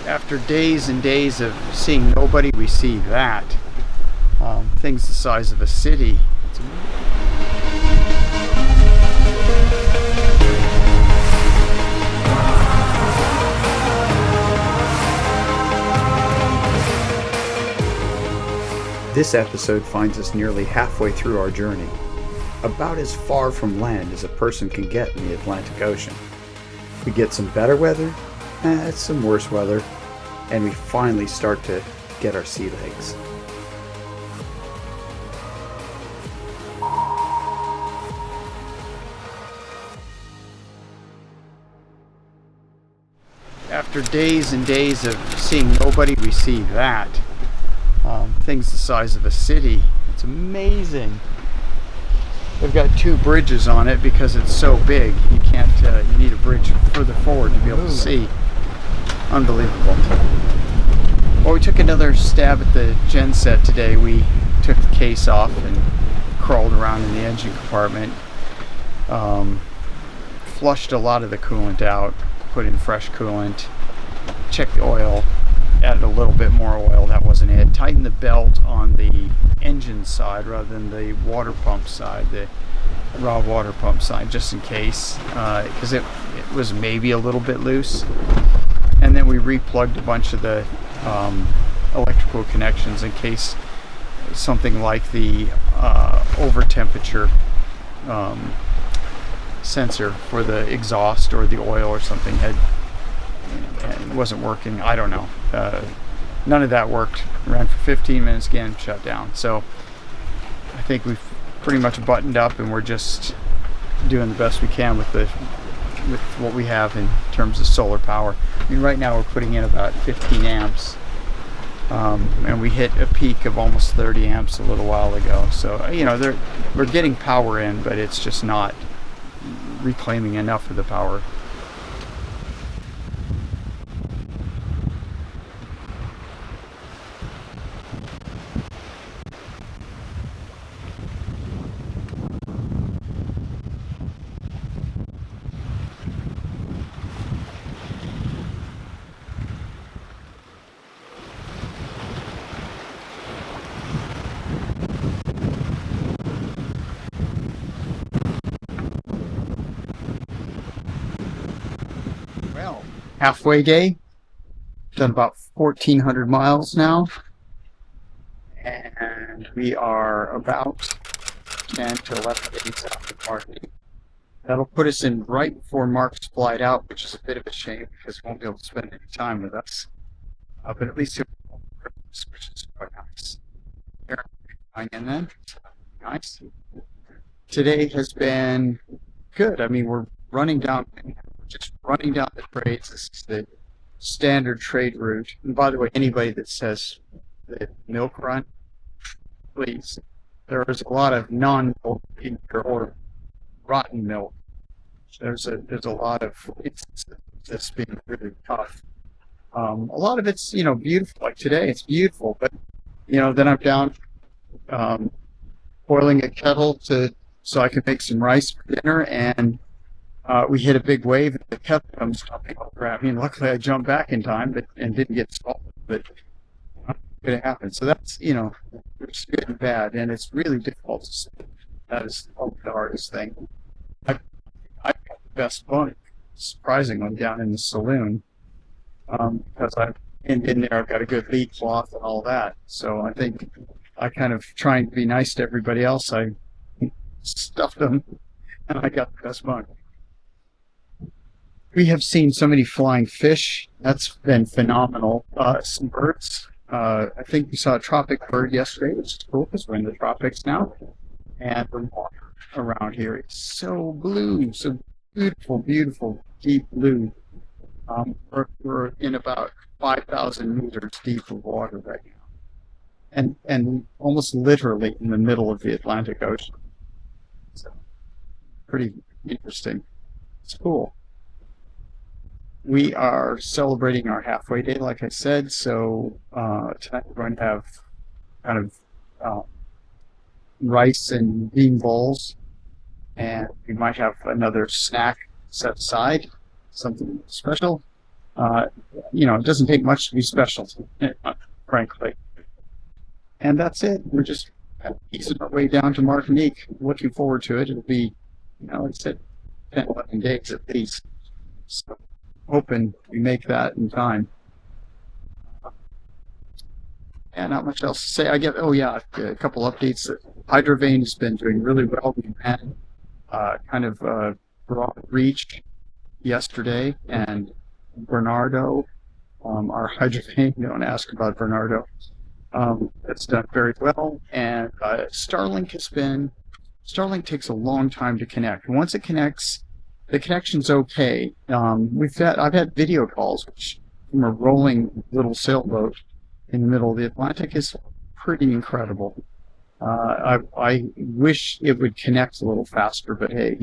After days and days of seeing nobody, we see that. Things the size of a city. This episode finds us nearly halfway through our journey, about as far from land as a person can get in the Atlantic Ocean. We get some better weather, some worse weather, and we finally start to get our sea legs. After days and days of seeing nobody, we see that. Things the size of a city. It's amazing. They've got two bridges on it because it's so big. You can't. You need a bridge further forward to be able to see. Unbelievable. Well, we took another stab at the genset today. We took the case off and crawled around in the engine compartment. Flushed a lot of the coolant out. Put in fresh coolant. Checked the oil. Added a little bit more oil. That wasn't it. Tightened the belt on the engine side rather than the water pump side, the raw water pump side, just in case, because it was maybe a little bit loose. And then we replugged a bunch of the electrical connections in case something like the over temperature sensor for the exhaust or the oil or something and wasn't working. I don't know. None of that worked. Ran for 15 minutes again, shut down. So I think we've pretty much buttoned up, and we're just doing the best we can with what we have in terms of solar power. I mean, right now we're putting in about 15 amps, and we hit a peak of almost 30 amps a little while ago. So we're getting power in, but it's just not reclaiming enough of the power. Well, halfway day, done about 1,400 miles now, and we are about 10 to 11 days out of party. That'll put us in right before Mark's flight out, which is a bit of a shame because we won't be able to spend any time with us. But at least he'll be Christmas, which is quite nice. And then, nice. Today has been good. I mean, we're just running down the trades. This is the standard trade route. And by the way, anybody that says the milk run, please. There is a lot of non-milk or rotten milk. There's a lot of instances of this being really tough. A lot of it's beautiful. Like today, it's beautiful, but then I'm down boiling a kettle so I can make some rice for dinner, and we hit a big wave, and the kettle comes jumping over at me. And luckily, I jumped back in time, and didn't get scalded. But it could have happened. So that's it's good and bad, and it's really difficult to see. That is the hardest thing. I got the best bunk, surprisingly, down in the saloon, because I've in there. I've got a good lead cloth and all that. So I think I kind of trying to be nice to everybody else. I stuffed them, and I got the best bunk. We have seen so many flying fish. That's been phenomenal. Some birds. I think we saw a tropic bird yesterday, which is cool because we're in the tropics now. And the water around here is so blue, so beautiful, beautiful, deep blue. We're in about 5,000 meters deep of water right now. And almost literally in the middle of the Atlantic Ocean. So, pretty interesting. It's cool. We are celebrating our halfway day, like I said, so tonight we're going to have kind of rice and bean bowls, and we might have another snack set aside, something special. Uh, it doesn't take much to be special, frankly. And that's it. We're just easing our way down to Martinique. Looking forward to it. It'll be, like I said, 10, 11 days at least. So hoping we make that in time. And not much else to say. Oh yeah, a couple updates. Hydrovane has been doing really well. We ran kind of broad reach yesterday, and Bernardo, our Hydrovane, don't ask about Bernardo, that's done very well. And Starlink takes a long time to connect. Once it connects, the connection's okay. I've had video calls from a rolling little sailboat in the middle of the Atlantic. Is pretty incredible. I wish it would connect a little faster, but hey,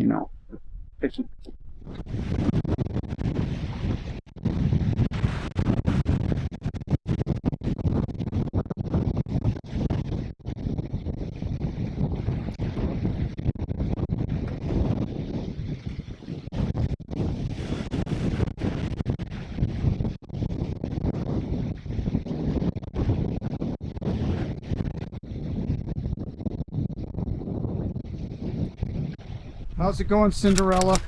picky. How's it going, Cinderella?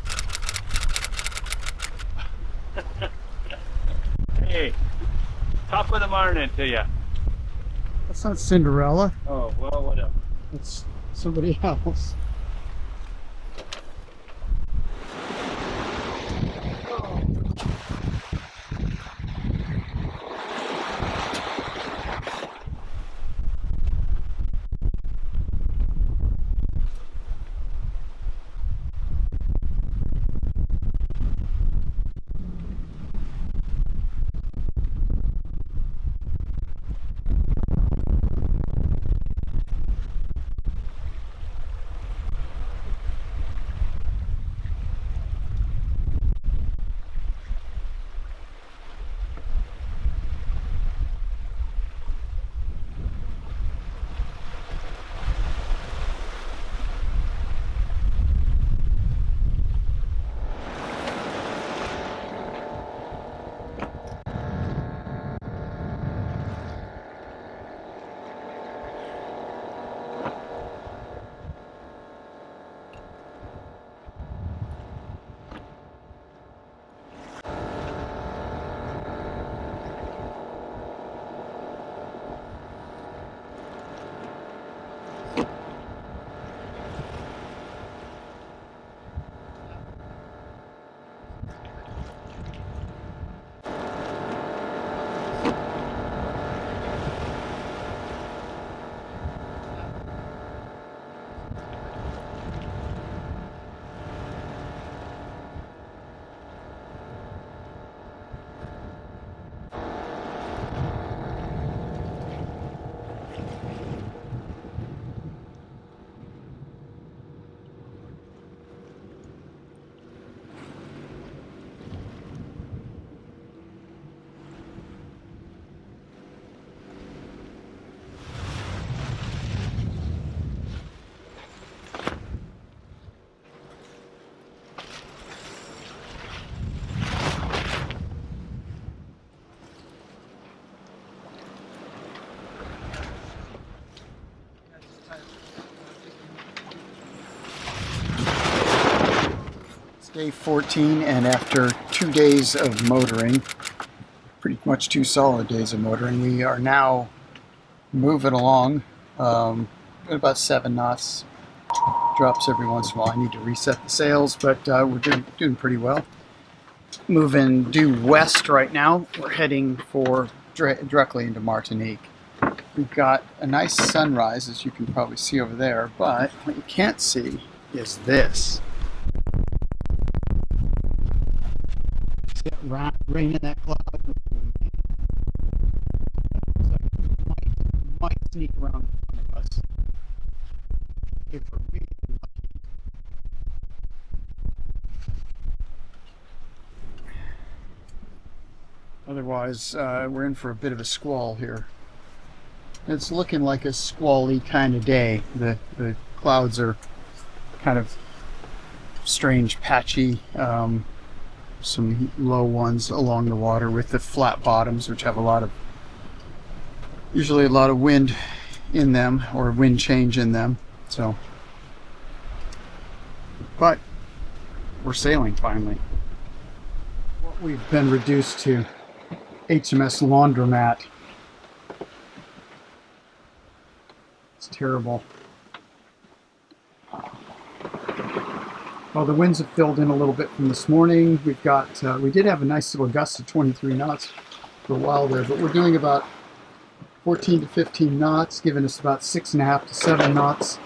Hey, top of the morning to you. That's not Cinderella. Oh, well, whatever. It's somebody else. Day 14, and after 2 days of motoring, pretty much 2 solid days of motoring, we are now moving along at about 7 knots. Drops every once in a while. I need to reset the sails, but we're doing pretty well. Moving due west right now. We're heading directly into Martinique. We've got a nice sunrise, as you can probably see over there, but what you can't see is this. See that rain in that cloud? Looks like it might sneak around in front of us if we're really lucky. Otherwise, we're in for a bit of a squall here. It's looking like a squally kind of day. The clouds are kind of strange, patchy, some low ones along the water with the flat bottoms, which have usually a lot of wind in them, or wind change in them. So, but we're sailing finally. What we've been reduced to HMS Laundromat. It's terrible. Well, the winds have filled in a little bit from this morning. We've got, we did have a nice little gust of 23 knots for a while there, but we're doing about 14 to 15 knots, giving us about 6.5 to 7 knots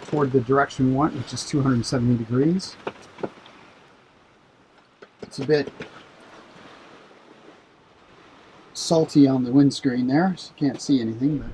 toward the direction we want, which is 270 degrees. It's a bit salty on the windscreen there, so you can't see anything, but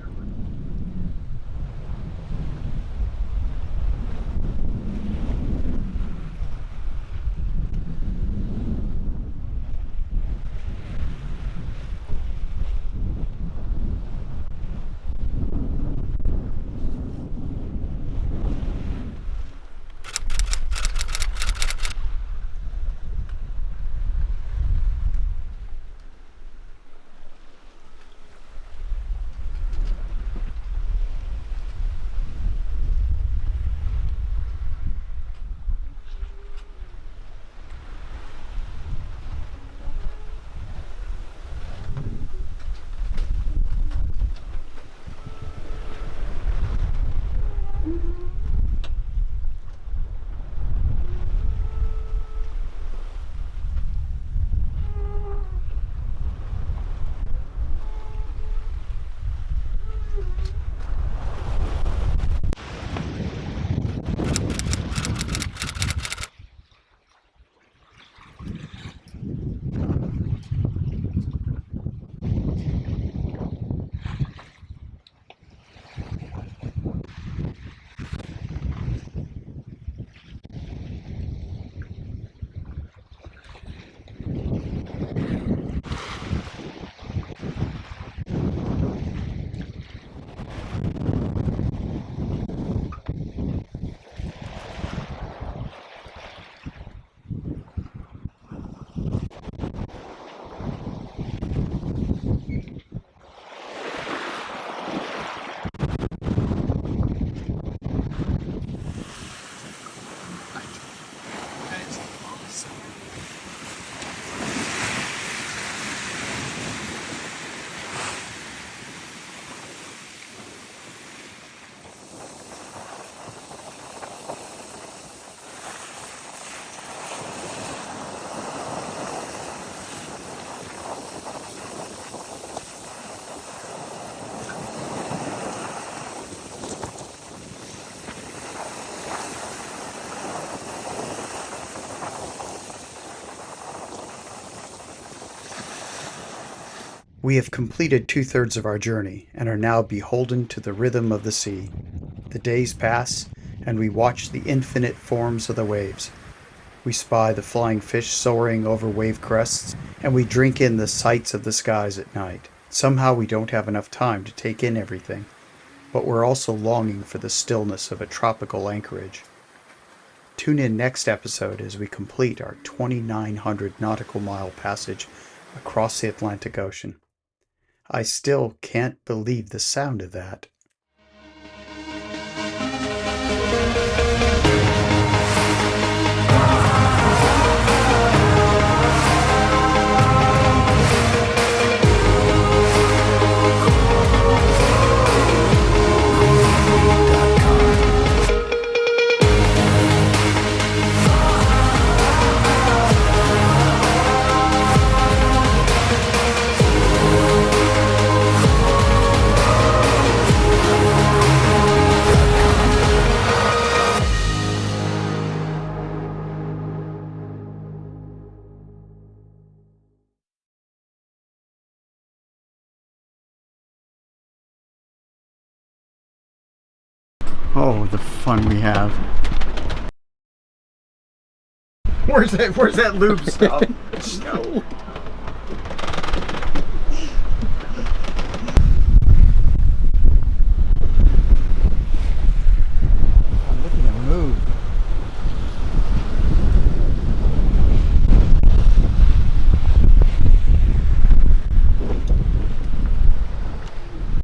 we have completed 2/3 of our journey and are now beholden to the rhythm of the sea. The days pass, and we watch the infinite forms of the waves. We spy the flying fish soaring over wave crests, and we drink in the sights of the skies at night. Somehow we don't have enough time to take in everything, but we're also longing for the stillness of a tropical anchorage. Tune in next episode as we complete our 2,900 nautical mile passage across the Atlantic Ocean. I still can't believe the sound of that. Oh, the fun we have. Where's that lube stuff? No.